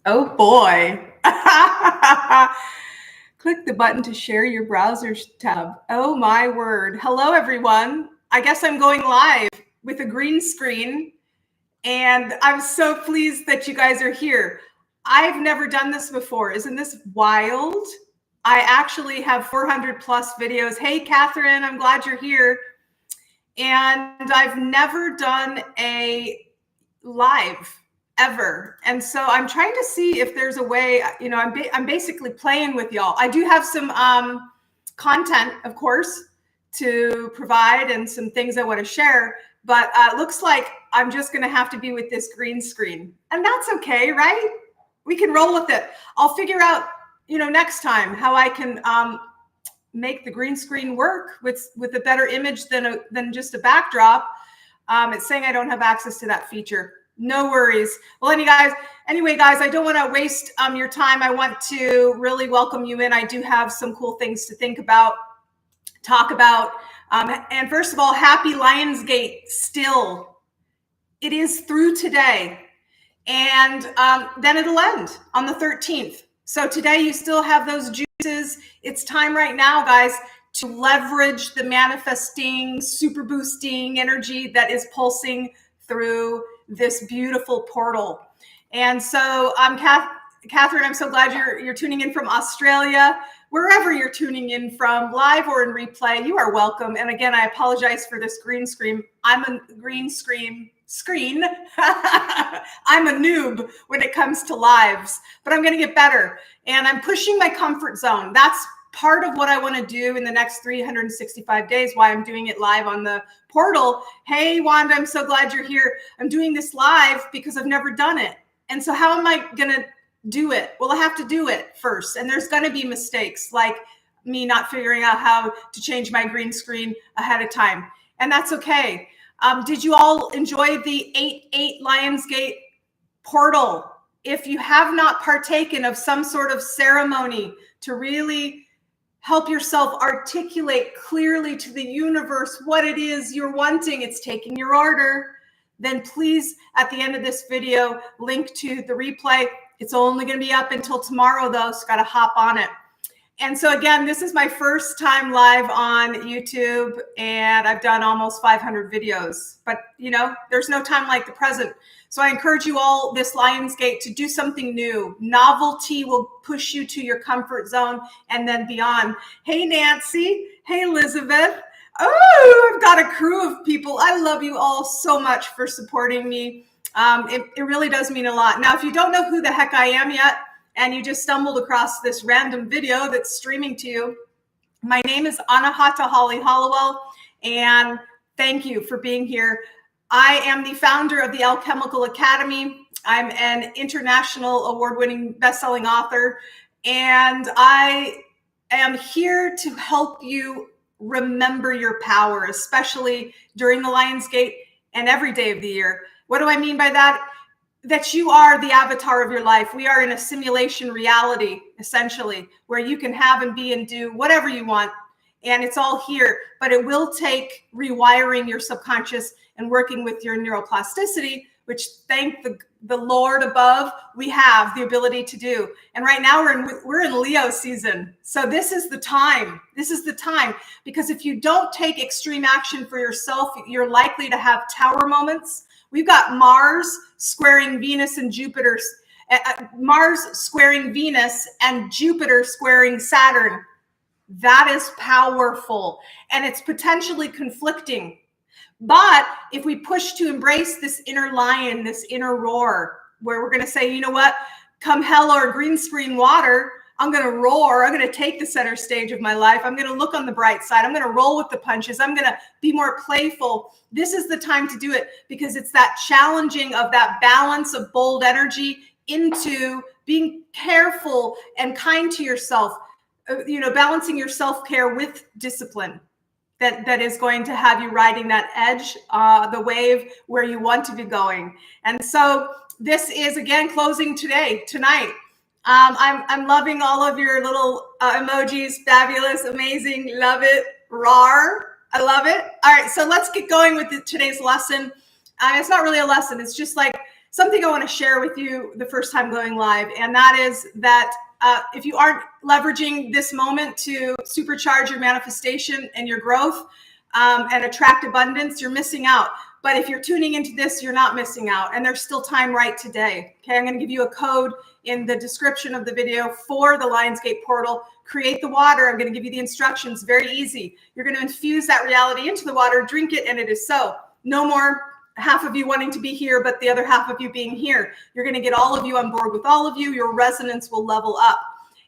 Oh boy. Click the button to share your browser's tab. Oh my word. Hello, everyone. I guess I'm going live with a green screen, and I'm so pleased that you guys are here. I've never done this before. Isn't this wild? I actually have 400 plus videos. Hey, Catherine, I'm glad you're here. And I've never done a live ever. And so I'm trying to see if there's a way, I'm basically playing with y'all. I do have some content, of course, to provide and some things I want to share, but it looks like I'm just going to have to be with this green screen, and that's okay, right? We can roll with it. I'll figure out, next time how I can make the green screen work with a better image than just a backdrop. It's saying I don't have access to that feature. No worries. Well, anyway, guys, I don't want to waste your time. I want to really welcome you in. I do have some cool things to think about, talk about. And first of all, happy Lionsgate still. It is through today. And then it'll end on the 13th. So today you still have those juices. It's time right now, guys, to leverage the manifesting, super boosting energy that is pulsing through this beautiful portal. And so Catherine, I'm so glad you're tuning in from Australia. Wherever you're tuning in from, live or in replay, you are welcome. And again, I apologize for this green screen. I'm a green screen. I'm a noob when it comes to lives, but I'm going to get better. And I'm pushing my comfort zone. That's part of what I want to do in the next 365 days, why I'm doing it live on the portal. Hey, Wanda, I'm so glad you're here. I'm doing this live because I've never done it. And so how am I going to do it? Well, I have to do it first. And there's going to be mistakes, like me not figuring out how to change my green screen ahead of time. And that's okay. Did you all enjoy the 8-8 Lionsgate portal? If you have not partaken of some sort of ceremony to really help yourself articulate clearly to the universe what it is you're wanting, it's taking your order, then please, at the end of this video, link to the replay. It's only going to be up until tomorrow, though, so got to hop on it. And so again, this is my first time live on YouTube, and I've done almost 500 videos, but there's no time like the present. So I encourage you all this Lionsgate to do something new. Novelty will push you to your comfort zone and then beyond. Hey, Nancy. Hey, Elizabeth. Oh, I've got a crew of people. I love you all so much for supporting me. It really does mean a lot. Now, if you don't know who the heck I am yet, and you just stumbled across this random video that's streaming to you, my name is Anahata Holly Hallowell, and thank you for being here. I am the founder of the Alchemical Academy. I'm an international award-winning best-selling author, and I am here to help you remember your power, especially during the Lionsgate and every day of the year. What do I mean by that? That you are the avatar of your life. We are in a simulation reality, essentially, where you can have and be and do whatever you want. And it's all here, but it will take rewiring your subconscious and working with your neuroplasticity, which thank the Lord above, we have the ability to do. And right now we're in Leo season. So this is the time. This is the time, because if you don't take extreme action for yourself, you're likely to have tower moments. We've got Mars squaring Venus and Jupiter, Mars squaring Venus and Jupiter squaring Saturn. That is powerful, and it's potentially conflicting. But if we push to embrace this inner lion, this inner roar, where we're going to say, you know what, come hell or green screen water, I'm going to roar. I'm going to take the center stage of my life. I'm going to look on the bright side. I'm going to roll with the punches. I'm going to be more playful. This is the time to do it, because it's that challenging of that balance of bold energy into being careful and kind to yourself, balancing your self-care with discipline that is going to have you riding that edge, the wave where you want to be going. And so this is, again, closing tonight. I'm loving all of your little emojis. Fabulous, amazing, love it, rawr. I love it. All right, so let's get going with today's lesson. It's not really a lesson. It's just like something I want to share with you the first time going live, and that is that if you aren't leveraging this moment to supercharge your manifestation and your growth and attract abundance, you're missing out. But if you're tuning into this, you're not missing out, and there's still time right today. Okay, I'm going to give you a code in the description of the video for the Lionsgate portal. Create the water. I'm going to give you the instructions. Very easy. You're going to infuse that reality into the water, drink it, and it is so. No more half of you wanting to be here, but the other half of you being here. You're going to get all of you on board with all of you. Your resonance will level up.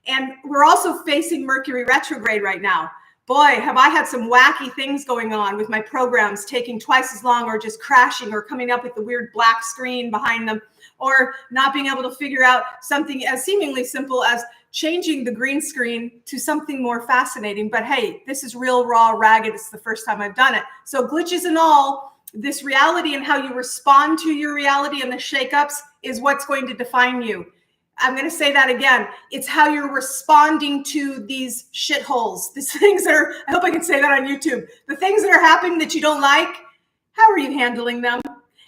And we're also facing Mercury retrograde right now. Boy, have I had some wacky things going on with my programs taking twice as long, or just crashing, or coming up with the weird black screen behind them, or not being able to figure out something as seemingly simple as changing the green screen to something more fascinating. But hey, this is real, raw, ragged. It's the first time I've done it. So glitches and all, this reality and how you respond to your reality and the shakeups is what's going to define you. I'm going to say that again. It's how you're responding to these shitholes, these things that are, I hope I can say that on YouTube, the things that are happening that you don't like. How are you handling them?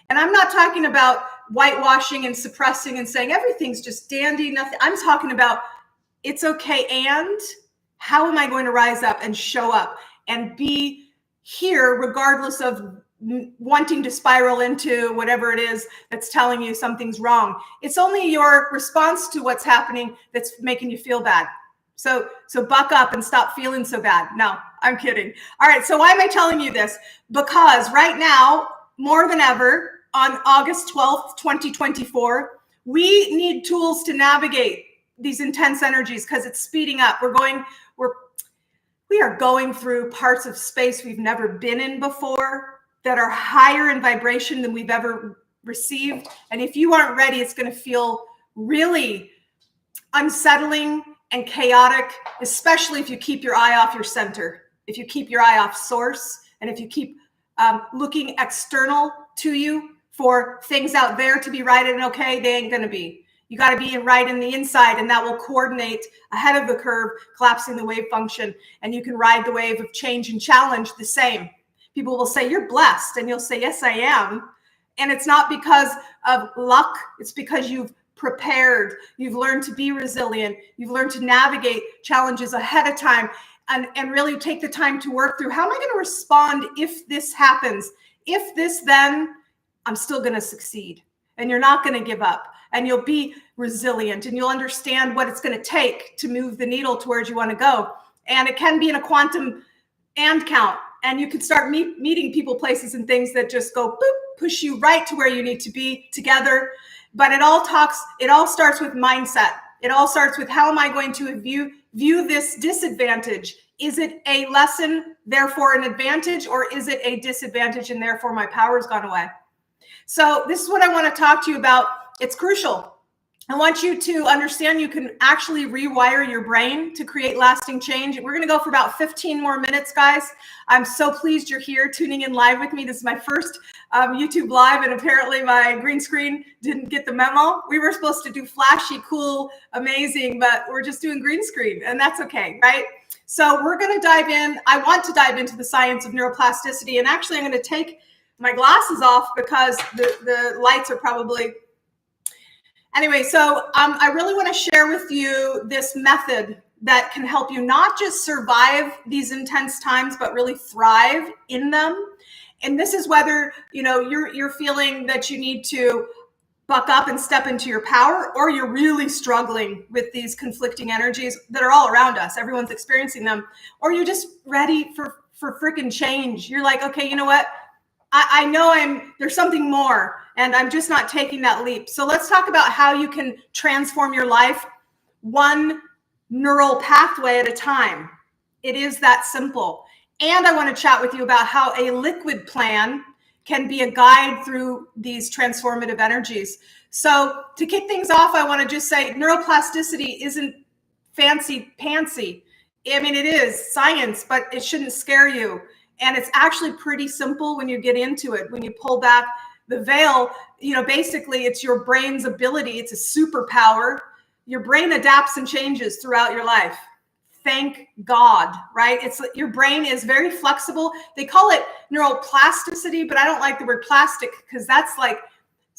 And I'm not talking about whitewashing and suppressing and saying everything's just dandy, nothing. I'm talking about it's okay. And how am I going to rise up and show up and be here regardless of wanting to spiral into whatever it is that's telling you something's wrong? It's only your response to what's happening that's making you feel bad. So buck up and stop feeling so bad. No, I'm kidding. All right. So why am I telling you this? Because right now, more than ever, on August 12th, 2024, we need tools to navigate these intense energies because it's speeding up. We are going through parts of space we've never been in before that are higher in vibration than we've ever received. And if you aren't ready, it's going to feel really unsettling and chaotic, especially if you keep your eye off your center, if you keep your eye off source, and if you keep looking external to you for things out there to be right and okay, they ain't going to be. You got to be right in the inside, and that will coordinate ahead of the curve, collapsing the wave function, and you can ride the wave of change and challenge the same. People will say, you're blessed. And you'll say, yes, I am. And it's not because of luck. It's because you've prepared. You've learned to be resilient. You've learned to navigate challenges ahead of time and really take the time to work through, how am I going to respond if this happens? If this, then I'm still going to succeed. And you're not going to give up. And you'll be resilient. And you'll understand what it's going to take to move the needle towards you want to go. And it can be in a quantum and count. And you can start meeting people, places, and things that just go boop, push you right to where you need to be together. But it all starts with mindset. It all starts with, how am I going to view this disadvantage? Is it a lesson, therefore an advantage, or is it a disadvantage and therefore my power's gone away? So this is what I want to talk to you about. It's crucial. I want you to understand you can actually rewire your brain to create lasting change. We're going to go for about 15 more minutes, guys. I'm so pleased you're here tuning in live with me. This is my first YouTube live, and apparently my green screen didn't get the memo. We were supposed to do flashy, cool, amazing, but we're just doing green screen, and that's okay, right? So we're going to dive in. I want to dive into the science of neuroplasticity, and actually I'm going to take my glasses off because the lights are probably... Anyway, so I really want to share with you this method that can help you not just survive these intense times, but really thrive in them. And this is whether, you're feeling that you need to buck up and step into your power, or you're really struggling with these conflicting energies that are all around us. Everyone's experiencing them. Or you're just ready for freaking change. You're like, okay, you know what? I know there's something more, and I'm just not taking that leap. So let's talk about how you can transform your life one neural pathway at a time. It is that simple. And I want to chat with you about how a liquid plan can be a guide through these transformative energies. So to kick things off, I want to just say neuroplasticity isn't fancy pantsy. I mean, it is science, but it shouldn't scare you. And it's actually pretty simple when you get into it. When you pull back the veil, basically it's your brain's ability. It's a superpower. Your brain adapts and changes throughout your life. Thank God, right? Your brain is very flexible. They call it neuroplasticity, but I don't like the word plastic because that's like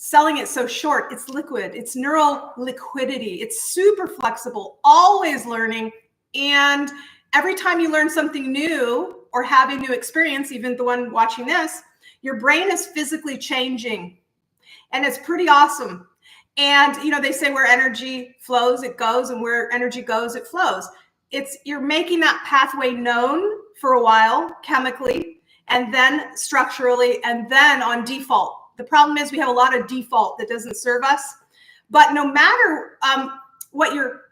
selling it so short. It's liquid. It's neural liquidity. It's super flexible, always learning. And every time you learn something new or have a new experience, even the one watching this, your brain is physically changing. And it's pretty awesome. And, you know, they say where energy flows, it goes, and where energy goes, it flows. You're making that pathway known for a while, chemically, and then structurally, and then on default. The problem is we have a lot of default that doesn't serve us. But no matter what you're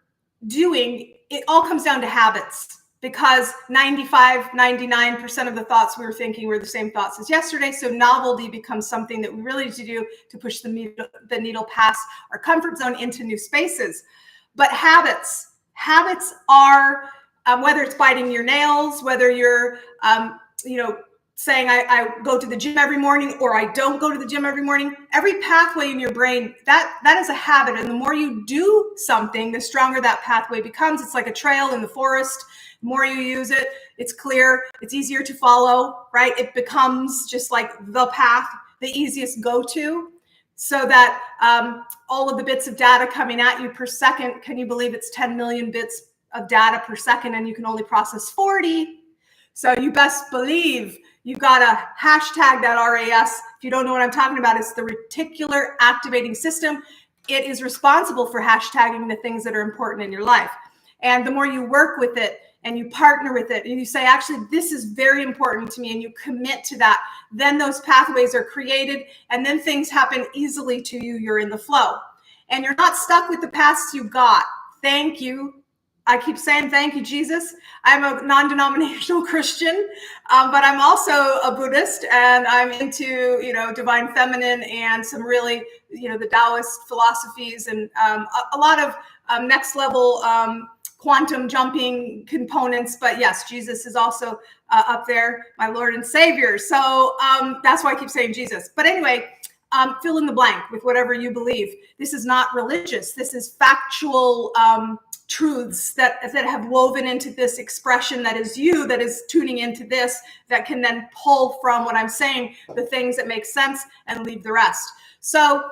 doing, it all comes down to habits, because 99% of the thoughts we were thinking were the same thoughts as yesterday. So novelty becomes something that we really need to do to push the needle past our comfort zone into new spaces. But habits are, whether it's biting your nails, whether you're, saying I go to the gym every morning, or I don't go to the gym every morning, every pathway in your brain, that is a habit. And the more you do something, the stronger that pathway becomes. It's like a trail in the forest. The more you use it, it's clear, it's easier to follow, right? It becomes just like the path, the easiest go-to, so that all of the bits of data coming at you per second, can you believe it's 10 million bits of data per second, and you can only process 40. So you best believe you've got to hashtag that RAS. If you don't know what I'm talking about, it's the reticular activating system. It is responsible for hashtagging the things that are important in your life. And the more you work with it and you partner with it and you say, actually, this is very important to me, and you commit to that, then those pathways are created, and then things happen easily to you. You're in the flow, and you're not stuck with the past you got. Thank you. I keep saying thank you, Jesus. I'm a non-denominational Christian, but I'm also a Buddhist, and I'm into, divine feminine and some really, the Taoist philosophies, and a lot of next level quantum jumping components. But yes, Jesus is also up there, my Lord and Savior. So that's why I keep saying Jesus. But anyway, fill in the blank with whatever you believe. This is not religious. This is factual truths that have woven into this expression that is you, that is tuning into this, that can then pull from what I'm saying, the things that make sense, and leave the rest. So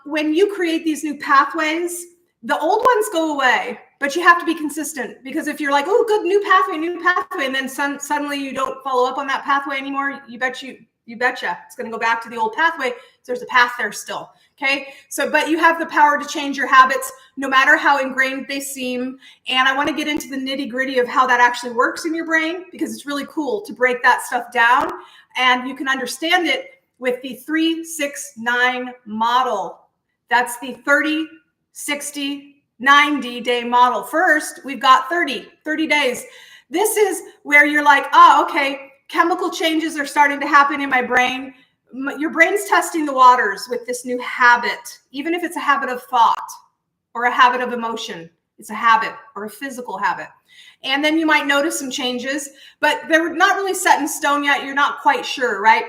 when you create these new pathways, the old ones go away, but you have to be consistent, because if you're like, oh, good, new pathway, and then suddenly you don't follow up on that pathway anymore, you betcha it's going to go back to the old pathway. So there's a path there still. Okay. So, but you have the power to change your habits, no matter how ingrained they seem. And I want to get into the nitty gritty of how that actually works in your brain, because it's really cool to break that stuff down. And you can understand it with the 3-6-9 model. That's the 30, 60, 90 day model. First, we've got 30 days. This is where you're like, oh, okay, chemical changes are starting to happen in my brain. Your brain's testing the waters with this new habit, even if it's a habit of thought or a habit of emotion. It's a habit or a physical habit. And then you might notice some changes, but they're not really set in stone yet. You're not quite sure, right?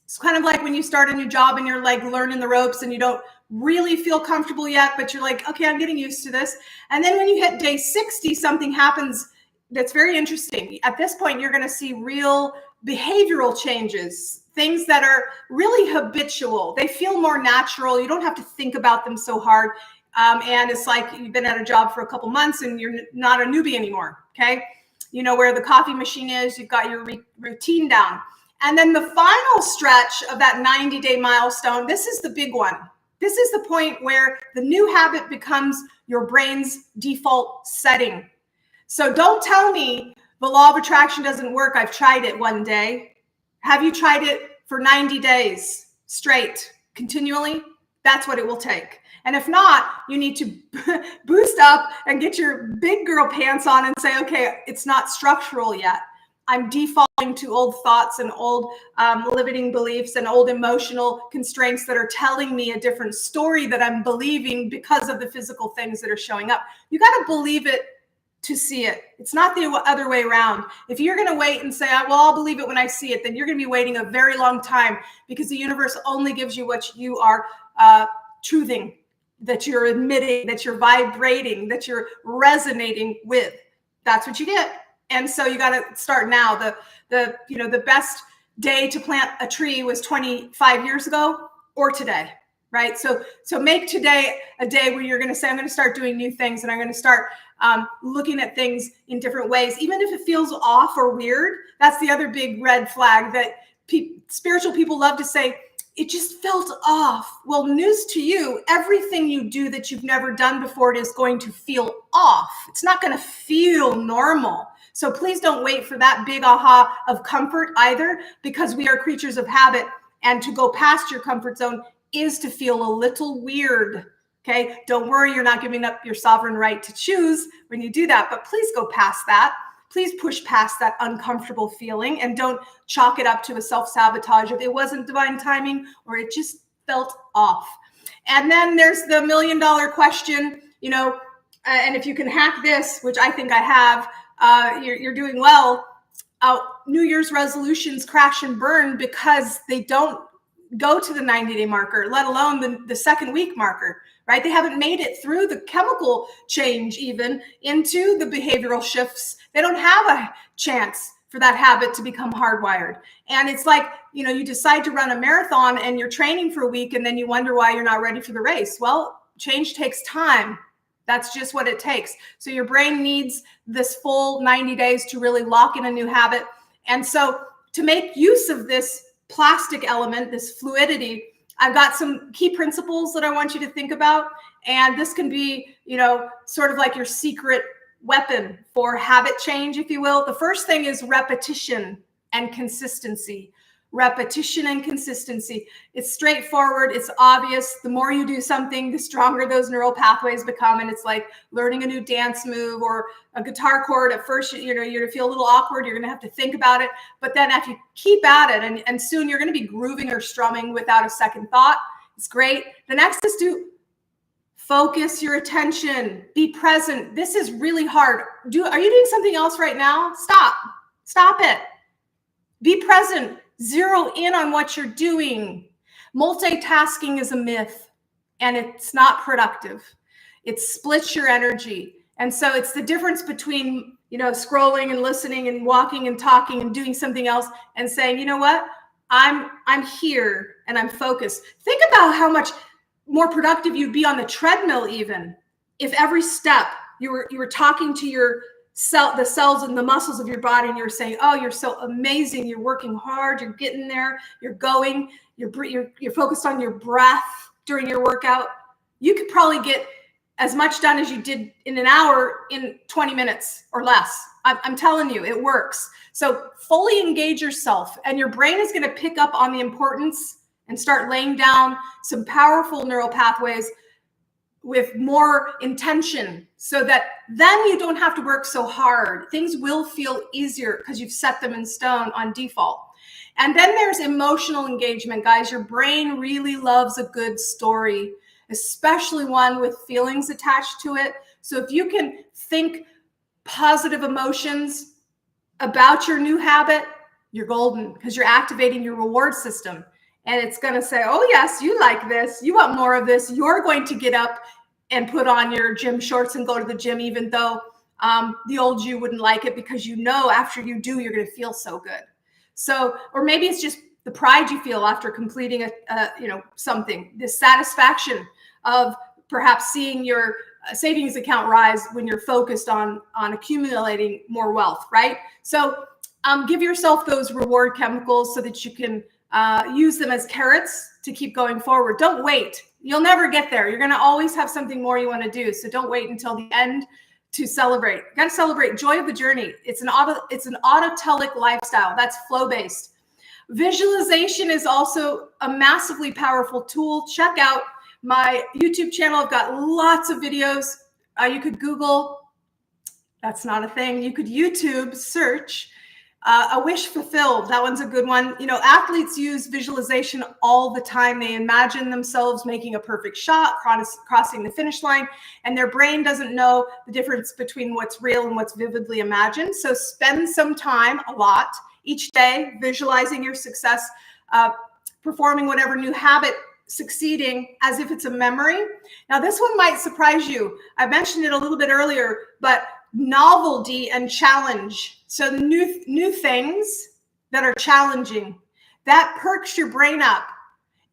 It's kind of like when you start a new job and you're like learning the ropes and you don't really feel comfortable yet, but you're like, okay, I'm getting used to this. And then when you hit day 60, something happens that's very interesting. At this point, you're going to see real behavioral changes, things that are really habitual. They feel more natural. You don't have to think about them so hard. And it's like you've been at a job for a couple months and you're not a newbie anymore. Okay. You know where the coffee machine is, you've got your routine down. And then the final stretch of that 90-day milestone, this is the big one. This is the point where the new habit becomes your brain's default setting. So don't tell me the law of attraction doesn't work. I've tried it one day. Have you tried it for 90 days straight, continually? That's what it will take. And if not, you need to boost up and get your big girl pants on and say, okay, it's not structural yet. I'm defaulting to old thoughts and old limiting beliefs and old emotional constraints that are telling me a different story that I'm believing because of the physical things that are showing up. You got to believe it to see it. It's not the other way around. If you're going to wait and say, well, I'll believe it when I see it, then you're going to be waiting a very long time, because the universe only gives you what you are truthing, that you're admitting, that you're vibrating, that you're resonating with. That's what you get. And so you got to start now. The best day to plant a tree was 25 years ago or today. right? So make today a day where you're going to say, I'm going to start doing new things, and I'm going to start looking at things in different ways, even if it feels off or weird. That's the other big red flag that spiritual people love to say, it just felt off. Well, news to you, everything you do that you've never done before, it is going to feel off. It's not going to feel normal. So please don't wait for that big aha of comfort either, because we are creatures of habit. And to go past your comfort zone is to feel a little weird. Okay. Don't worry, you're not giving up your sovereign right to choose when you do that, but please go past that. Please push past that uncomfortable feeling and don't chalk it up to a self-sabotage if it wasn't divine timing or it just felt off. And then there's the $1 million question, and if you can hack this, which I think I have, you're doing well. New Year's resolutions crash and burn because they don't go to the 90-day marker, let alone the second week marker, right? They haven't made it through the chemical change even into the behavioral shifts. They don't have a chance for that habit to become hardwired. And it's like, you decide to run a marathon and you're training for a week and then you wonder why you're not ready for the race. Well, change takes time. That's just what it takes. So your brain needs this full 90 days to really lock in a new habit. And so to make use of this plastic element, this fluidity, I've got some key principles that I want you to think about. And this can be, sort of like your secret weapon for habit change, if you will. The first thing is repetition and consistency. Repetition and consistency. It's straightforward. It's obvious. The more you do something, the stronger those neural pathways become. And it's like learning a new dance move or a guitar chord. At first, you're going to feel a little awkward. You're going to have to think about it. But then if you keep at it, and soon you're going to be grooving or strumming without a second thought. It's great. The next is to focus your attention. Be present. This is really hard. Are you doing something else right now? Stop it. Be present. Zero in on what you're doing. Multitasking is a myth and it's not productive. It splits your energy. And so it's the difference between, scrolling and listening and walking and talking and doing something else and saying, you know what? I'm here and I'm focused. Think about how much more productive you'd be on the treadmill, even if every step you were talking to the cells and the muscles of your body, and you're saying, oh, you're so amazing, you're working hard, you're getting there, you're going, you're focused on your breath during your workout. You could probably get as much done as you did in an hour in 20 minutes or less. I'm telling you, it works. So fully engage yourself, and your brain is going to pick up on the importance and start laying down some powerful neural pathways with more intention, so that then you don't have to work so hard. Things will feel easier because you've set them in stone on default. And then there's emotional engagement, guys. Your brain really loves a good story, especially one with feelings attached to it. So if you can think positive emotions about your new habit, you're golden, because you're activating your reward system. And it's going to say, oh, yes, you like this. You want more of this. You're going to get up and put on your gym shorts and go to the gym, even though the old you wouldn't like it, because after you do, you're going to feel so good. So, or maybe it's just the pride you feel after completing something, the satisfaction of perhaps seeing your savings account rise when you're focused on accumulating more wealth, right? So give yourself those reward chemicals so that you can use them as carrots to keep going forward. Don't wait. You'll never get there. You're going to always have something more you want to do. So don't wait until the end to celebrate. You got to celebrate joy of the journey. It's an autotelic lifestyle. That's flow-based. Visualization is also a massively powerful tool. Check out my YouTube channel. I've got lots of videos. You could Google. That's not a thing. You could YouTube search a wish fulfilled. That one's a good one. Athletes use visualization all the time. They imagine themselves making a perfect shot, crossing the finish line, and their brain doesn't know the difference between what's real and what's vividly imagined. So spend some time, a lot, each day visualizing your success, performing whatever new habit, succeeding as if it's a memory. Now, this one might surprise you. I mentioned it a little bit earlier, but novelty and challenge. So the new things that are challenging, that perks your brain up.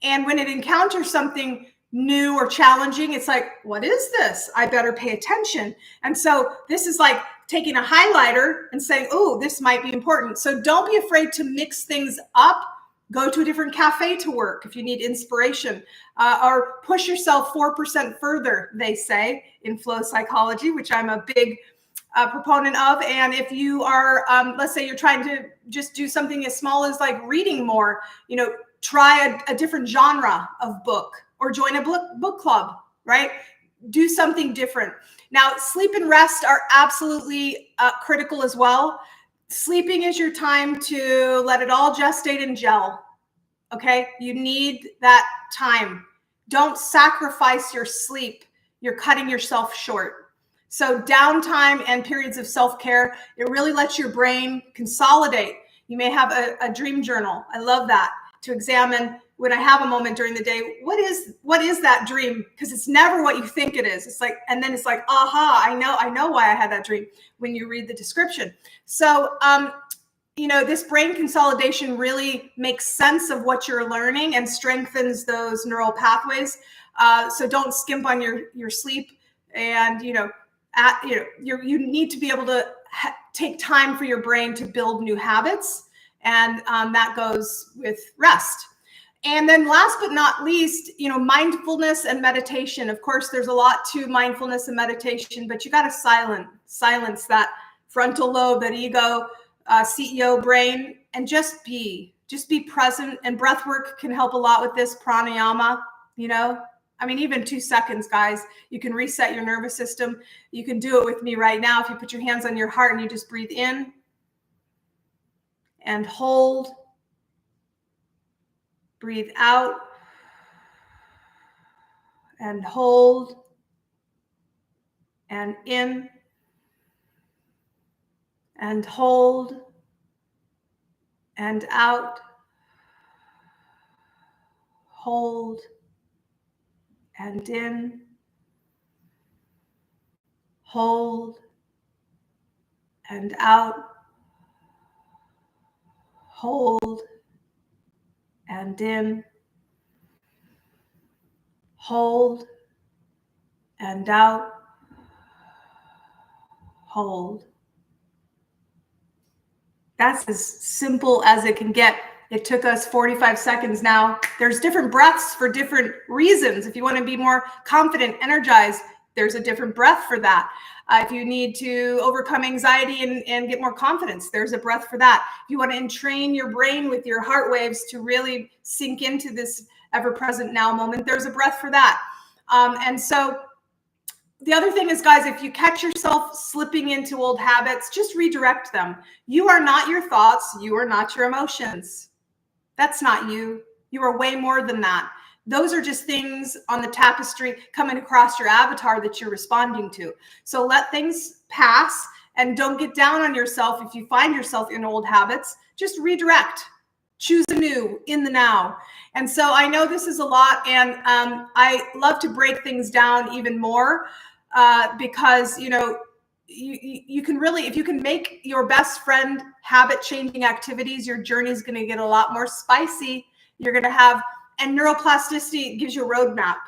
And when it encounters something new or challenging, it's like, what is this? I better pay attention. And so this is like taking a highlighter and saying, oh, this might be important. So don't be afraid to mix things up. Go to a different cafe to work if you need inspiration, or push yourself 4% further, they say in flow psychology, which I'm a big proponent of. And if you are, let's say you're trying to just do something as small as like reading more, try a different genre of book or join a book club, right? Do something different. Now, sleep and rest are absolutely critical as well. Sleeping is your time to let it all gestate and gel. Okay. You need that time. Don't sacrifice your sleep. You're cutting yourself short. So downtime and periods of self-care, it really lets your brain consolidate. You may have a dream journal. I love that, to examine when I have a moment during the day, what is that dream? Because it's never what you think it is. It's like, and then it's like, aha, I know why I had that dream when you read the description. So, this brain consolidation really makes sense of what you're learning and strengthens those neural pathways. So don't skimp on your sleep, and you need to be able to take time for your brain to build new habits, and that goes with rest. And then last but not least, mindfulness and meditation. Of course, there's a lot to mindfulness and meditation, but you got to silence that frontal lobe, that ego, CEO brain, and just be present. And breathwork can help a lot with this. Pranayama, even 2 seconds, guys, you can reset your nervous system. You can do it with me right now. If you put your hands on your heart and you just breathe in and hold, breathe out and hold, and in and hold and out, hold and in, hold and out, hold and in, hold and out, hold. That's as simple as it can get. It took us 45 seconds now. There's different breaths for different reasons. If you want to be more confident, energized, there's a different breath for that. If you need to overcome anxiety and get more confidence, there's a breath for that. If you want to entrain your brain with your heart waves to really sink into this ever-present now moment, there's a breath for that. And so the other thing is, guys, if you catch yourself slipping into old habits, just redirect them. You are not your thoughts. You are not your emotions. That's not you. You are way more than that. Those are just things on the tapestry coming across your avatar that you're responding to. So let things pass and don't get down on yourself if you find yourself in old habits. Just redirect. Choose anew in the now. And so I know this is a lot, and I love to break things down even more because, you can really, if you can make your best friend habit changing activities, your journey is going to get a lot more spicy. You're going to have, and neuroplasticity gives you a roadmap.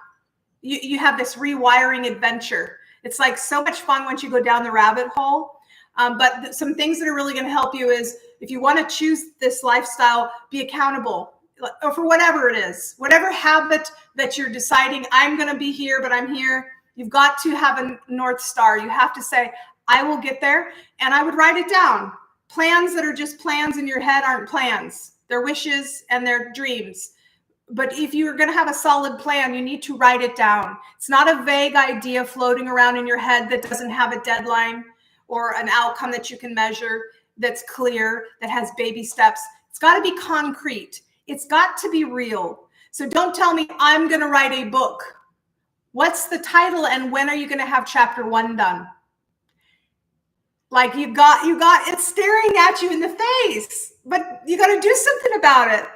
You have this rewiring adventure. It's like so much fun once you go down the rabbit hole. But some things that are really going to help you is, if you want to choose this lifestyle, be accountable, or for whatever it is, whatever habit that you're deciding, I'm going to be here, but I'm here. You've got to have a North Star. You have to say, I will get there. And I would write it down. Plans that are just plans in your head aren't plans. They're wishes and they're dreams. But if you're going to have a solid plan, you need to write it down. It's not a vague idea floating around in your head that doesn't have a deadline or an outcome that you can measure, that's clear, that has baby steps. It's got to be concrete. It's got to be real. So don't tell me I'm going to write a book. What's the title and when are you going to have chapter 1 done? Like you got it's staring at you in the face, but you got to do something about it.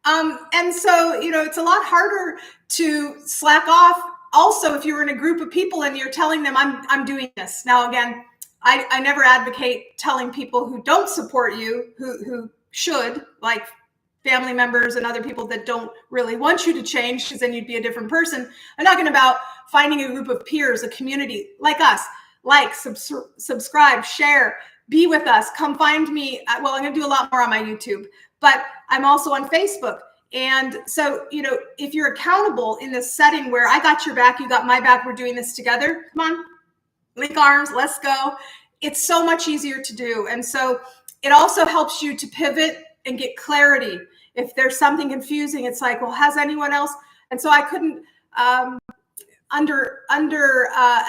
And so, it's a lot harder to slack off. Also, if you're in a group of people and you're telling them I'm doing this. Now, again, I never advocate telling people who don't support you, who should, like family members and other people that don't really want you to change, because then you'd be a different person. I'm talking about finding a group of peers, a community like us. Like, subscribe, share, be with us. Come find me. Well, I'm going to do a lot more on my YouTube, but I'm also on Facebook. And so, if you're accountable in this setting where I got your back, you got my back, we're doing this together. Come on, link arms, let's go. It's so much easier to do. And so it also helps you to pivot and get clarity. If there's something confusing, it's like, well, has anyone else? And so I couldn't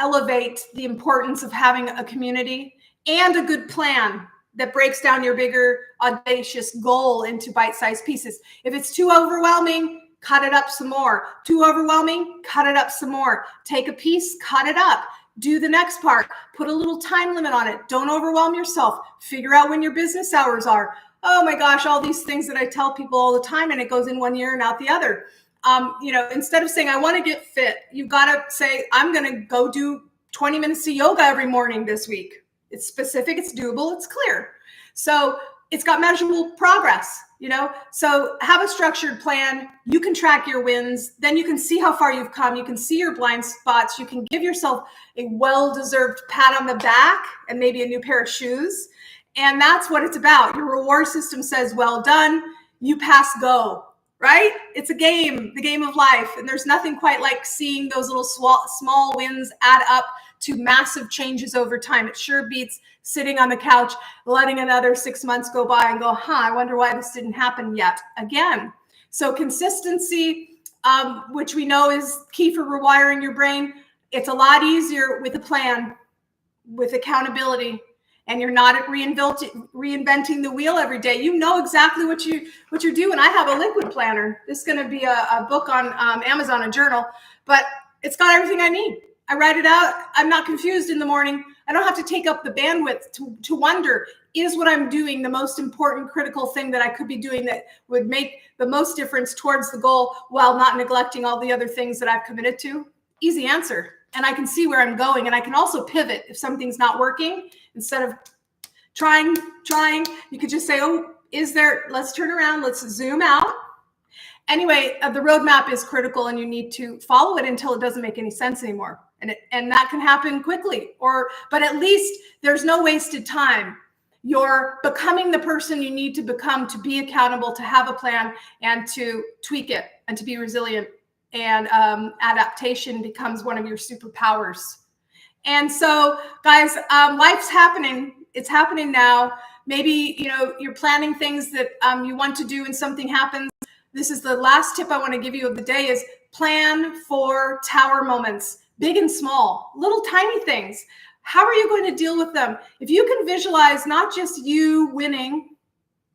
elevate the importance of having a community and a good plan that breaks down your bigger, audacious goal into bite-sized pieces. If it's too overwhelming, cut it up some more. Too overwhelming, cut it up some more. Take a piece, cut it up. Do the next part. Put a little time limit on it. Don't overwhelm yourself. Figure out when your business hours are. Oh my gosh, all these things that I tell people all the time, and it goes in one ear and out the other. Instead of saying, I want to get fit, you've got to say, I'm going to go do 20 minutes of yoga every morning this week. It's specific, it's doable, it's clear. So it's got measurable progress, So have a structured plan. You can track your wins. Then you can see how far you've come. You can see your blind spots. You can give yourself a well-deserved pat on the back and maybe a new pair of shoes. And that's what it's about. Your reward system says, well done. You pass go, right? It's a game, the game of life. And there's nothing quite like seeing those little small wins add up to massive changes over time. It sure beats sitting on the couch, letting another 6 months go by and go, I wonder why this didn't happen yet again. So consistency, which we know is key for rewiring your brain. It's a lot easier with a plan, with accountability, and you're not reinventing the wheel every day. You know exactly what you're doing. I have a liquid planner. This is going to be a book on Amazon, a journal, but it's got everything I need. I write it out. I'm not confused in the morning. I don't have to take up the bandwidth to wonder, is what I'm doing the most important, critical thing that I could be doing that would make the most difference towards the goal while not neglecting all the other things that I've committed to? Easy answer. And I can see where I'm going. And I can also pivot if something's not working. Instead of trying, you could just say, let's turn around, let's zoom out. Anyway, the roadmap is critical, and you need to follow it until it doesn't make any sense anymore. And that can happen quickly, but at least there's no wasted time. You're becoming the person you need to become to be accountable, to have a plan, and to tweak it, and to be resilient. And adaptation becomes one of your superpowers. And so, guys, life's happening. It's happening now. Maybe, you're planning things that you want to do and something happens. This is the last tip I want to give you of the day is plan for tower moments, big and small, little tiny things. How are you going to deal with them? If you can visualize not just you winning,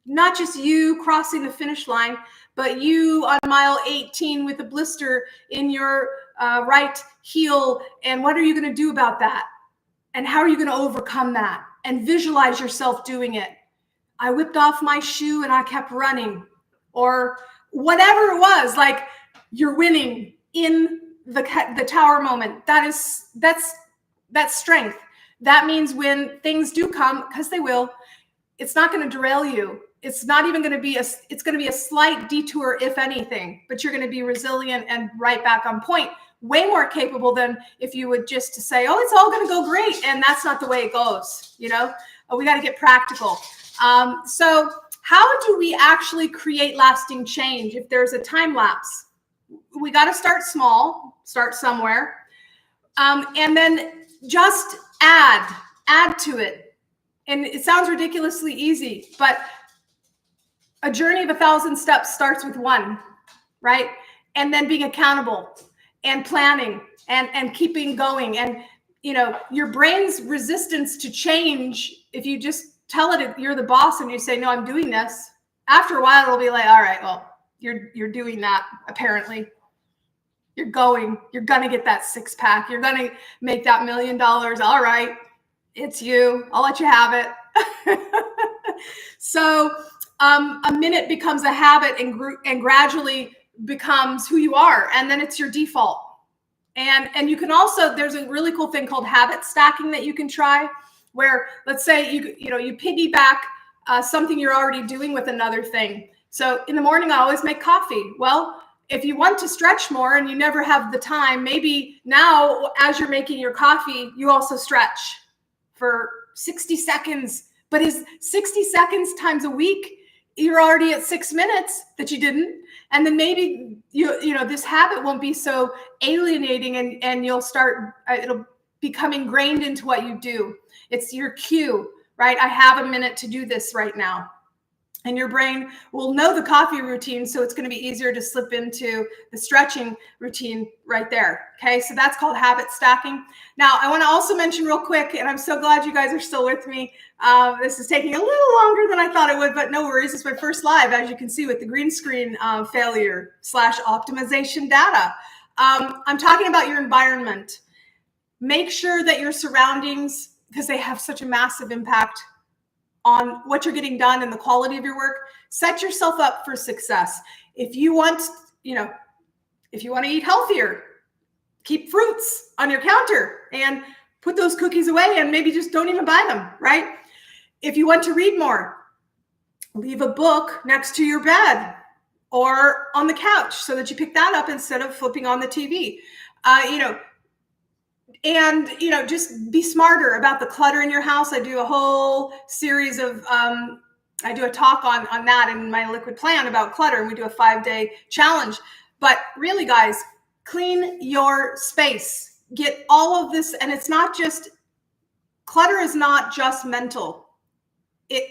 not just you crossing the finish line, but you on mile 18 with a blister in your right heel, and what are you going to do about that? And how are you going to overcome that? And visualize yourself doing it. I whipped off my shoe and I kept running, or whatever it was, like you're winning in the tower moment. That's strength. That means when things do come, because they will, it's not going to derail you. It's not even going to be it's going to be a slight detour, if anything, but you're going to be resilient and right back on point. Way more capable than if you would just to say, it's all going to go great. And that's not the way it goes. We got to get practical. So how do we actually create lasting change if there's a time lapse? We got to start small, start somewhere. And then just add to it. And it sounds ridiculously easy, but a journey of 1,000 steps starts with one, right? And then being accountable and planning and keeping going. And, your brain's resistance to change, if you just tell it you're the boss and you say, no, I'm doing this, after a while, it'll be like, all right, well, you're doing that, apparently. You're going to get that 6-pack. You're going to make that $1 million. All right, it's you. I'll let you have it. So a minute becomes a habit and gradually becomes who you are. And then it's your default. And you can also, there's a really cool thing called habit stacking that you can try, where let's say you piggyback something you're already doing with another thing. So in the morning, I always make coffee. Well, if you want to stretch more and you never have the time, maybe now as you're making your coffee, you also stretch for 60 seconds. But is 60 seconds times a week, you're already at 6 minutes that you didn't. And then maybe this habit won't be so alienating, and you'll start, it'll become ingrained into what you do. It's your cue, right? I have a minute to do this right now. And your brain will know the coffee routine, so it's going to be easier to slip into the stretching routine right there. Okay, so that's called habit stacking. Now, I want to also mention real quick, and I'm so glad you guys are still with me. This is taking a little longer than I thought it would, but no worries. It's my first live, as you can see, with the green screen failure / optimization data. I'm talking about your environment. Make sure that your surroundings, because they have such a massive impact on what you're getting done and the quality of your work, set yourself up for success. If you want to eat healthier, keep fruits on your counter and put those cookies away, and maybe just don't even buy them, right? If you want to read more, leave a book next to your bed or on the couch so that you pick that up instead of flipping on the TV. And, just be smarter about the clutter in your house. I do a whole series of, I do a talk on that in my Liquid Plan about clutter, and we do a 5-day challenge. But really, guys, clean your space. Get all of this, and it's not just, clutter is not just mental.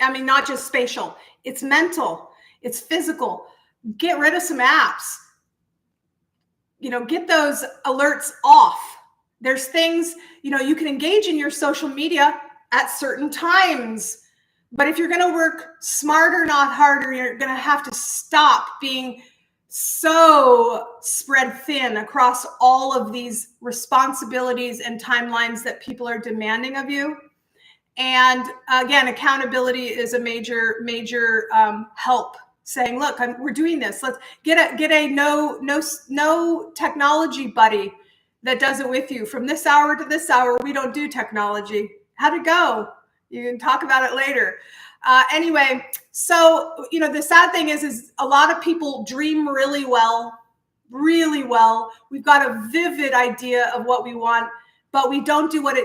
Not just spatial. It's mental. It's physical. Get rid of some apps. Get those alerts off. There's things, you can engage in your social media at certain times. But if you're going to work smarter, not harder, you're going to have to stop being so spread thin across all of these responsibilities and timelines that people are demanding of you. And again, accountability is a major help. Saying, look, we're doing this. Let's get a no technology buddy that does it with you. From this hour to this hour, we don't do technology. How'd it go? You can talk about it later. Anyway, so, the sad thing is a lot of people dream really well. We've got a vivid idea of what we want, but we don't do what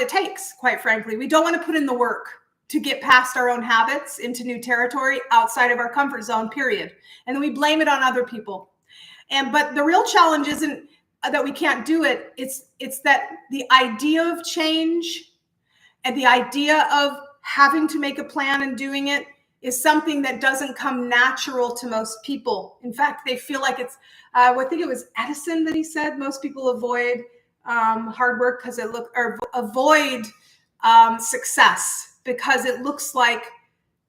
it takes, quite frankly. We don't want to put in the work to get past our own habits into new territory outside of our comfort zone, period. And then we blame it on other people. But the real challenge isn't that we can't do it. It's that the idea of change and the idea of having to make a plan and doing it is something that doesn't come natural to most people. In fact, they feel like it's, I think it was Edison that he said, most people avoid hard work avoid success because it looks like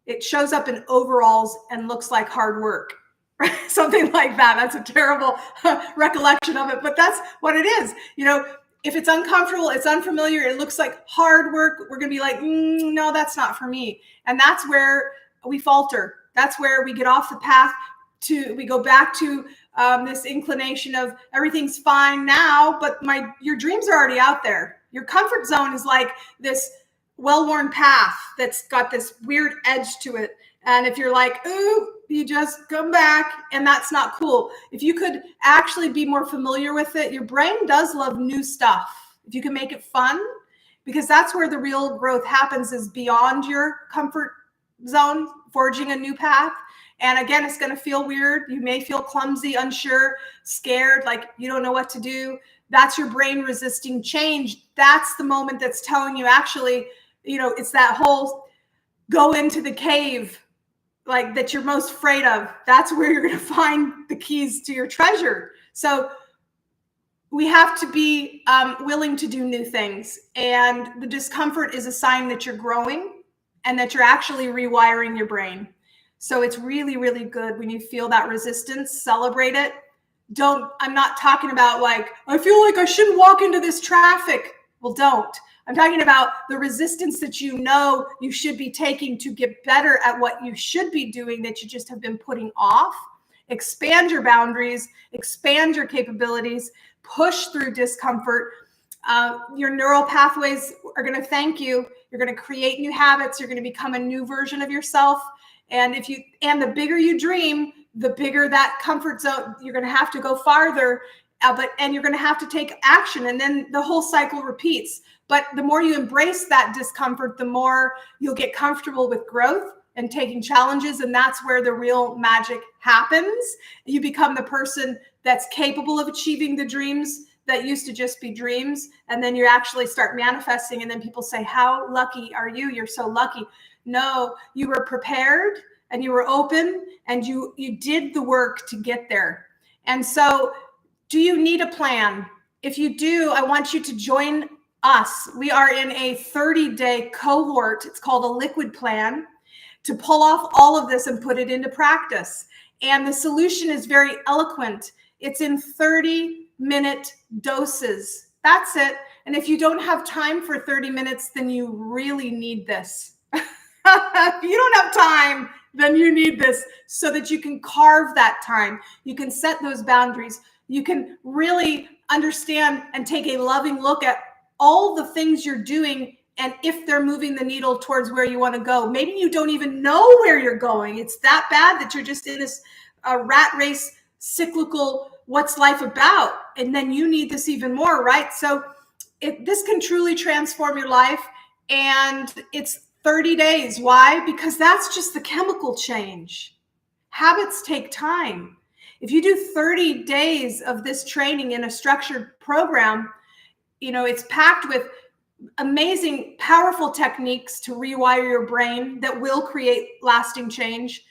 it shows up in overalls and looks like hard work. Something like that. That's a terrible recollection of it, but that's what it is. If it's uncomfortable, it's unfamiliar, it looks like hard work, we're going to be like, no, that's not for me. And that's where we falter. That's where we get off the path we go back to this inclination of everything's fine now, but your dreams are already out there. Your comfort zone is like this well-worn path that's got this weird edge to it. And if you're like, ooh, you just come back, and that's not cool. If you could actually be more familiar with it, your brain does love new stuff. If you can make it fun, because that's where the real growth happens, is beyond your comfort zone, forging a new path. And again, it's going to feel weird. You may feel clumsy, unsure, scared, like you don't know what to do. That's your brain resisting change. That's the moment that's telling you, actually, it's that whole go into the cave, like that you're most afraid of. That's where you're going to find the keys to your treasure. So we have to be willing to do new things. And the discomfort is a sign that you're growing and that you're actually rewiring your brain. So it's really, really good when you feel that resistance. Celebrate it. I'm not talking about like, I feel like I shouldn't walk into this traffic. Well, don't. I'm talking about the resistance that you should be taking to get better at what you should be doing that you just have been putting off. Expand your boundaries, expand your capabilities, push through discomfort. Your neural pathways are going to thank you. You're going to create new habits. You're going to become a new version of yourself. And the bigger you dream, the bigger that comfort zone. You're going to have to go farther, and you're going to have to take action. And then the whole cycle repeats. But the more you embrace that discomfort, the more you'll get comfortable with growth and taking challenges. And that's where the real magic happens. You become the person that's capable of achieving the dreams that used to just be dreams. And then you actually start manifesting. And then people say, how lucky are you? You're so lucky. No, you were prepared and you were open and you did the work to get there. And so, do you need a plan? If you do, I want you to join us. We are in a 30-day cohort. It's called a liquid plan to pull off all of this and put it into practice. And the solution is very eloquent. It's in 30-minute doses. That's it. And if you don't have time for 30 minutes, then you really need this. If you don't have time, then you need this so that you can carve that time. You can set those boundaries. You can really understand and take a loving look at all the things you're doing and if they're moving the needle towards where you want to go. Maybe you don't even know where you're going. It's that bad that you're just in this rat race, cyclical, what's life about? And then you need this even more, right? So this can truly transform your life. And it's 30 days. Why? Because that's just the chemical change. Habits take time. If you do 30 days of this training in a structured program, it's packed with amazing, powerful techniques to rewire your brain that will create lasting change.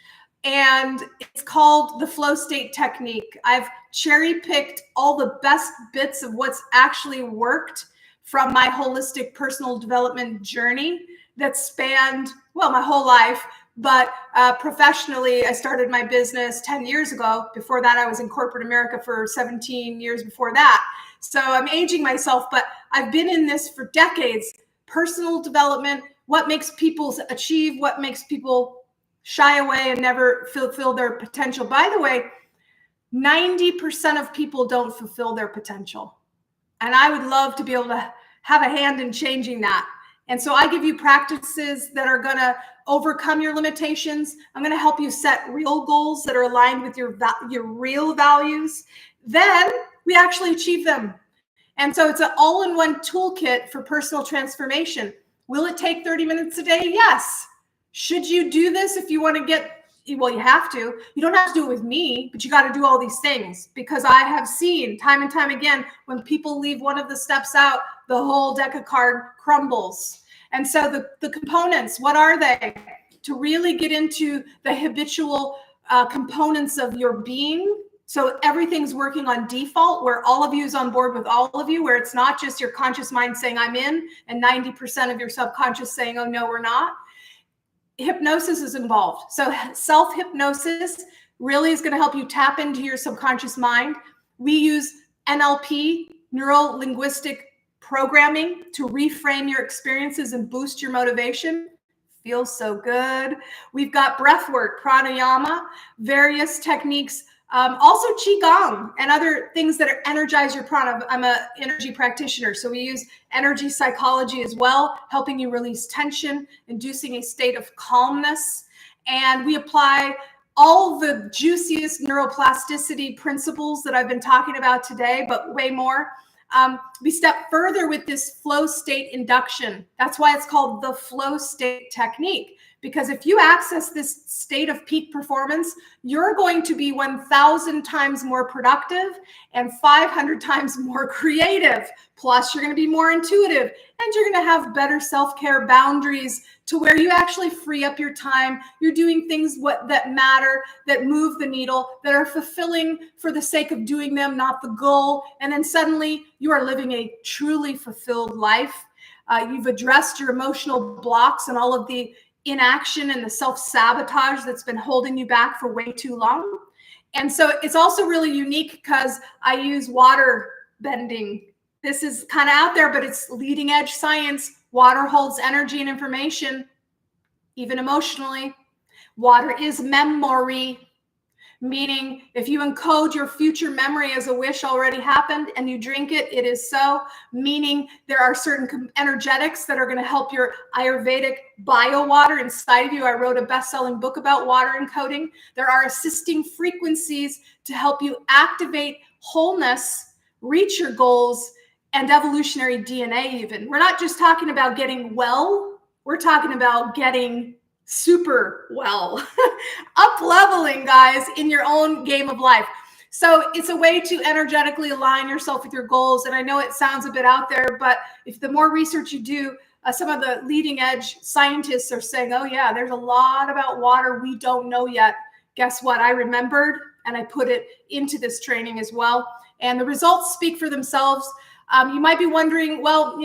And it's called the flow state technique. I've cherry-picked all the best bits of what's actually worked from my holistic personal development journey that spanned, my whole life. But professionally, I started my business 10 years ago. Before that, I was in corporate America for 17 years before that. So I'm aging myself, but I've been in this for decades. Personal development, what makes people achieve, what makes people shy away and never fulfill their potential. By the way, 90% of people don't fulfill their potential. And I would love to be able to have a hand in changing that. And so I give you practices that are going to overcome your limitations. I'm going to help you set real goals that are aligned with your real values. Then we actually achieve them. And so it's an all-in-one toolkit for personal transformation. Will it take 30 minutes a day? Yes. Should you do this if you want to get, you have to. You don't have to do it with me, but you got to do all these things, because I have seen time and time again, when people leave one of the steps out, the whole deck of cards crumbles. And so the components, what are they? To really get into the habitual components of your being. So everything's working on default, where all of you is on board with all of you, where it's not just your conscious mind saying I'm in and 90% of your subconscious saying, oh, no, we're not. Hypnosis is involved. So self-hypnosis really is going to help you tap into your subconscious mind. We use NLP, Neuro-Linguistic Programming, to reframe your experiences and boost your motivation. Feels so good. We've got breathwork, pranayama, various techniques, also qigong and other things that energize your prana. I'm an energy practitioner, so we use energy psychology as well, helping you release tension, inducing a state of calmness. And we apply all the juiciest neuroplasticity principles that I've been talking about today, but way more. We step further with this flow state induction. That's why it's called the flow state technique, because if you access this state of peak performance, you're going to be 1,000 times more productive and 500 times more creative. Plus, you're going to be more intuitive, and you're going to have better self-care boundaries to where you actually free up your time. You're doing things that matter, that move the needle, that are fulfilling for the sake of doing them, not the goal. And then suddenly you are living a truly fulfilled life. You've addressed your emotional blocks and all of the inaction and the self-sabotage that's been holding you back for way too long. And so it's also really unique because I use water bending. This is kind of out there, but it's leading edge science. Water holds energy and information, even emotionally. Water is memory. meaning if you encode your future memory as a wish already happened and you drink it, it is so, meaning there are certain energetics that are going to help your Ayurvedic bio water inside of you. I wrote a best-selling book about water encoding. There are assisting frequencies to help you activate wholeness, reach your goals, and evolutionary DNA even. We're not just talking about getting well, we're talking about getting super well, up leveling, guys, in your own game of life. So it's a way to energetically align yourself with your goals. And I know it sounds a bit out there, but if the more research you do, some of the leading edge scientists are saying, oh yeah, there's a lot about water we don't know yet. Guess what? I remembered and I put it into this training as well. And the results speak for themselves. You might be wondering, well,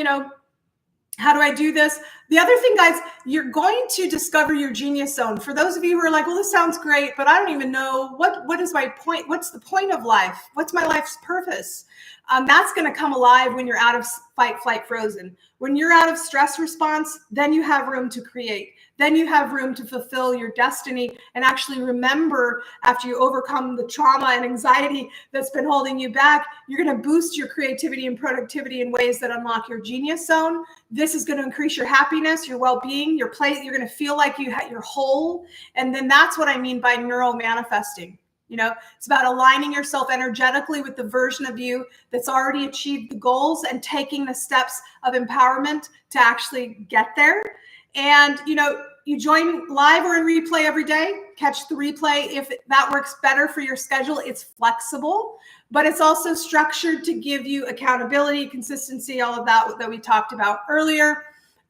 how do I do this? The other thing, guys, you're going to discover your genius zone. For those of you who are like, well, this sounds great, but I don't even know what is my point? What's the point of life? What's my life's purpose? That's going to come alive when you're out of fight, flight, frozen. When you're out of stress response, then you have room to create. Then you have room to fulfill your destiny and actually remember, after you overcome the trauma and anxiety that's been holding you back, you're going to boost your creativity and productivity in ways that unlock your genius zone. This is going to increase your happiness, your well-being, your play. You're going to feel like you're whole. And then that's what I mean by neural manifesting. It's about aligning yourself energetically with the version of you that's already achieved the goals and taking the steps of empowerment to actually get there. And, you join live or in replay every day, catch the replay. If that works better for your schedule, it's flexible, but it's also structured to give you accountability, consistency, all of that we talked about earlier.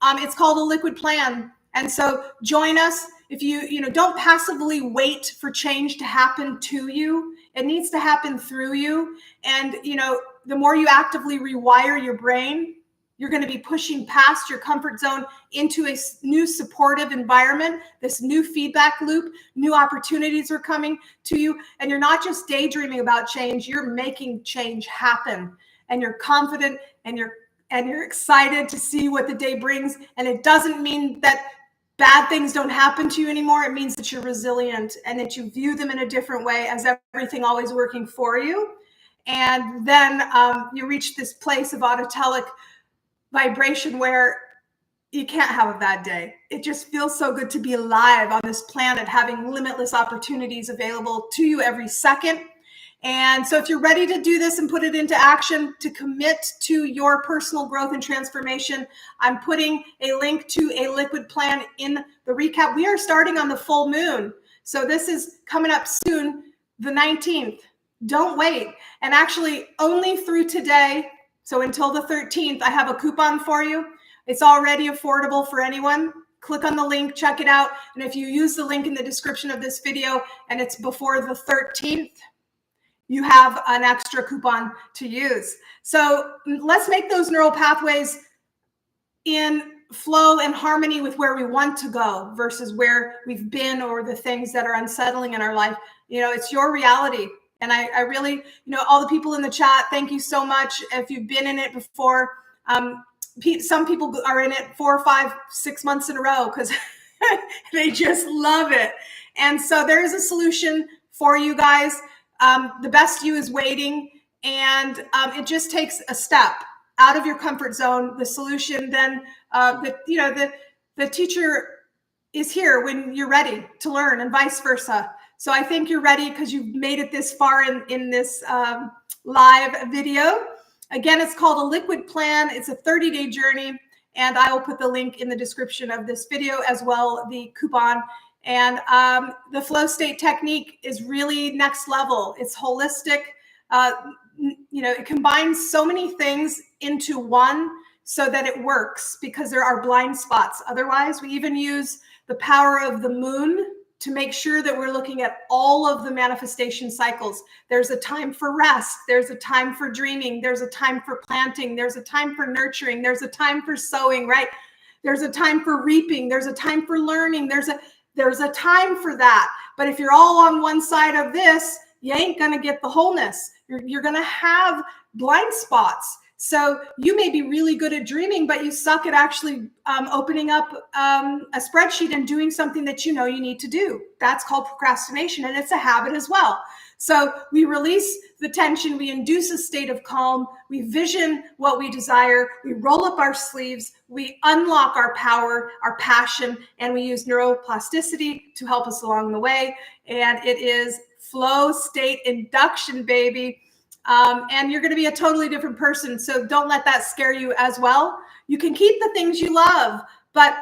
It's called a liquid plan. And so join us. If you don't passively wait for change to happen to you, it needs to happen through you. And, the more you actively rewire your brain, you're going to be pushing past your comfort zone into a new supportive environment, this new feedback loop, new opportunities are coming to you. And you're not just daydreaming about change, you're making change happen. And you're confident and you're excited to see what the day brings. And it doesn't mean that bad things don't happen to you anymore. It means that you're resilient and that you view them in a different way, as everything always working for you. And then you reach this place of autotelic vibration where you can't have a bad day. It just feels so good to be alive on this planet, having limitless opportunities available to you every second. And so if you're ready to do this and put it into action, to commit to your personal growth and transformation, I'm putting a link to a liquid plan in the recap. We are starting on the full moon. So this is coming up soon, the 19th. Don't wait. And actually only through today, so until the 13th, I have a coupon for you. It's already affordable for anyone. Click on the link, check it out. And if you use the link in the description of this video and it's before the 13th, you have an extra coupon to use. So let's make those neural pathways in flow and harmony with where we want to go versus where we've been or the things that are unsettling in our life. It's your reality. And I really, all the people in the chat, thank you so much. If you've been in it before, some people are in it 4, 5, 6 months in a row because they just love it. And so there is a solution for you guys. The best you is waiting, and it just takes a step out of your comfort zone. The solution, then the teacher is here when you're ready to learn, and vice versa. So I think you're ready because you've made it this far in this live video. Again, it's called a liquid plan. It's a 30-day journey, and I will put the link in the description of this video as well, the coupon. And the flow state technique is really next level. It's holistic. It combines so many things into one so that it works, because there are blind spots. Otherwise, we even use the power of the moon to make sure that we're looking at all of the manifestation cycles. There's a time for rest. There's a time for dreaming. There's a time for planting. There's a time for nurturing. There's a time for sowing, right? There's a time for reaping. There's a time for learning. There's a time for that. But if you're all on one side of this, you ain't going to get the wholeness. You're going to have blind spots. So you may be really good at dreaming, but you suck at actually opening up a spreadsheet and doing something that you know you need to do. That's called procrastination, and it's a habit as well. So we release the tension, we induce a state of calm, we vision what we desire, we roll up our sleeves, we unlock our power, our passion, and we use neuroplasticity to help us along the way. And it is flow state induction, baby. And you're going to be a totally different person. So don't let that scare you as well. You can keep the things you love, but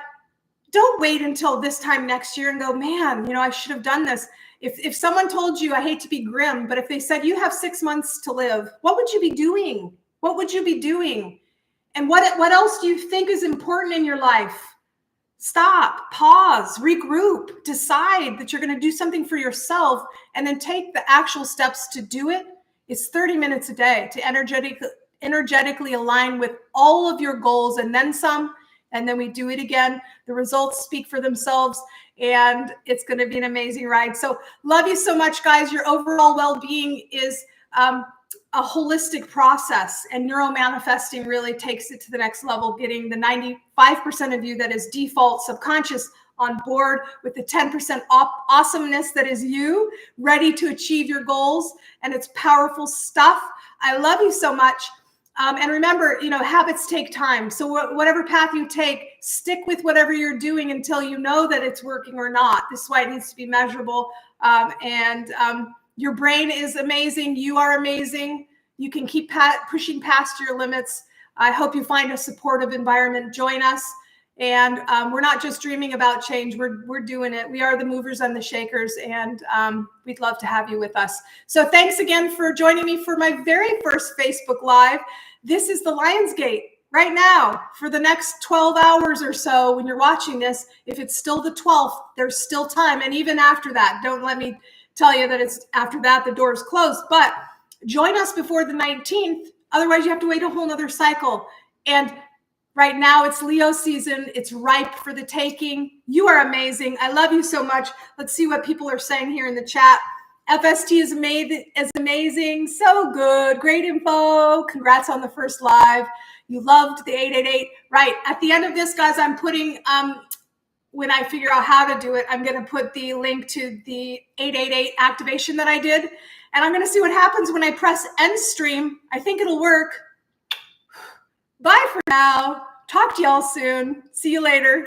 don't wait until this time next year and go, man, I should have done this. If someone told you, I hate to be grim, but if they said you have 6 months to live, what would you be doing? What would you be doing? And what else do you think is important in your life? Stop, pause, regroup, decide that you're going to do something for yourself, and then take the actual steps to do it. It's 30 minutes a day to energetically align with all of your goals and then some. And then we do it again. The results speak for themselves, and it's going to be an amazing ride. So love you so much, guys. Your overall well-being is a holistic process, and neuromanifesting really takes it to the next level, getting the 95% of you that is default subconscious on board with the 10% awesomeness that is you, ready to achieve your goals. And it's powerful stuff. I love you so much. And remember, habits take time. So whatever path you take, stick with whatever you're doing until you know that it's working or not. This is why it needs to be measurable. Your brain is amazing. You are amazing. You can keep pushing past your limits. I hope you find a supportive environment. Join us. And we're not just dreaming about change. We're doing it. We are the movers and the shakers, and we'd love to have you with us. So thanks again for joining me for my very first Facebook Live. This is the Lionsgate right now for the next 12 hours or so when you're watching this. If it's still the 12th, there's still time. And even after that, don't let me tell you that it's after that, the door is closed. But join us before the 19th. Otherwise, you have to wait a whole nother cycle. And right now, it's Leo season. It's ripe for the taking. You are amazing. I love you so much. Let's see what people are saying here in the chat. FST is amazing. So good. Great info. Congrats on the first live. You loved the 888. Right. At the end of this, guys, I'm putting, when I figure out how to do it, I'm going to put the link to the 888 activation that I did. And I'm going to see what happens when I press end stream. I think it'll work. Bye for now. Talk to y'all soon. See you later.